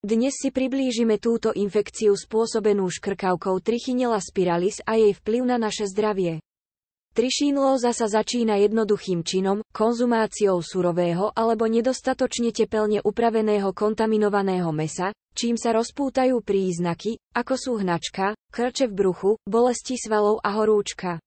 Dnes si priblížime túto infekciu spôsobenú škrkavkou Trichinella spiralis a jej vplyv na naše zdravie. Trichínlóza sa začína jednoduchým činom, konzumáciou surového alebo nedostatočne tepelne upraveného kontaminovaného mäsa, čím sa rozpútajú príznaky, ako sú hnačka, krče v bruchu, bolesti svalov a horúčka.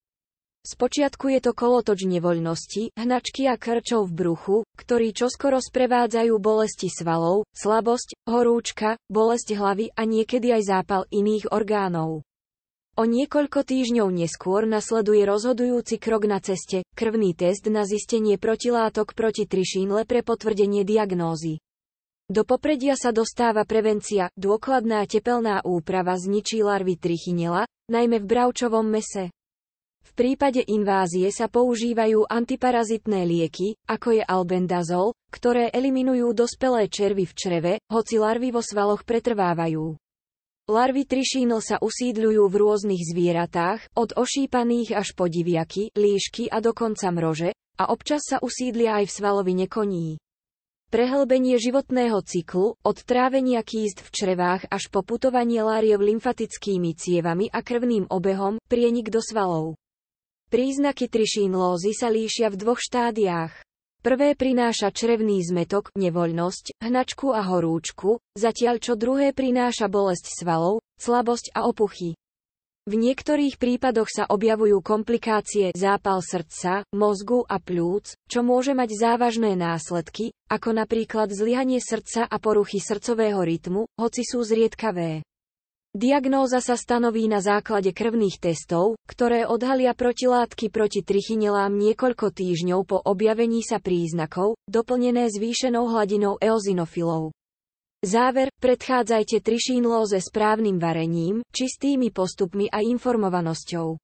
Spočiatku je to kolotoč nevoľnosti, hnačky a krčov v bruchu, ktorí čoskoro sprevádzajú bolesti svalov, slabosť, horúčka, bolesť hlavy a niekedy aj zápal iných orgánov. O niekoľko týždňov neskôr nasleduje rozhodujúci krok na ceste, krvný test na zistenie protilátok proti trichínle pre potvrdenie diagnózy. Do popredia sa dostáva prevencia, dôkladná tepelná úprava zničí larvy Trichinella, najmä v bravčovom mäse. V prípade invázie sa používajú antiparazitné lieky, ako je albendazol, ktoré eliminujú dospelé červy v čreve, hoci larvy vo svaloch pretrvávajú. Larvy trichínel sa usídľujú v rôznych zvieratách, od ošípaných až po diviaky, líšky a dokonca mrože, a občas sa usídlia aj v svalovine koní. Prehlbenie životného cyklu, od trávenia kýst v črevách až po putovanie láriev lymfatickými cievami a krvným obehom, prienik do svalov. Príznaky trichínlózy sa líšia v dvoch štádiách. Prvé prináša črevný zmätok, nevoľnosť, hnačku a horúčku, zatiaľ čo druhé prináša bolesť svalov, slabosť a opuchy. V niektorých prípadoch sa objavujú komplikácie, zápal srdca, mozgu a pľúc, čo môže mať závažné následky, ako napríklad zlyhanie srdca a poruchy srdcového rytmu, hoci sú zriedkavé. Diagnóza sa stanoví na základe krvných testov, ktoré odhalia protilátky proti trichinellám niekoľko týždňov po objavení sa príznakov, doplnené zvýšenou hladinou eozinofilov. Záver: predchádzajte trichínlóze správnym varením, čistými postupmi a informovanosťou.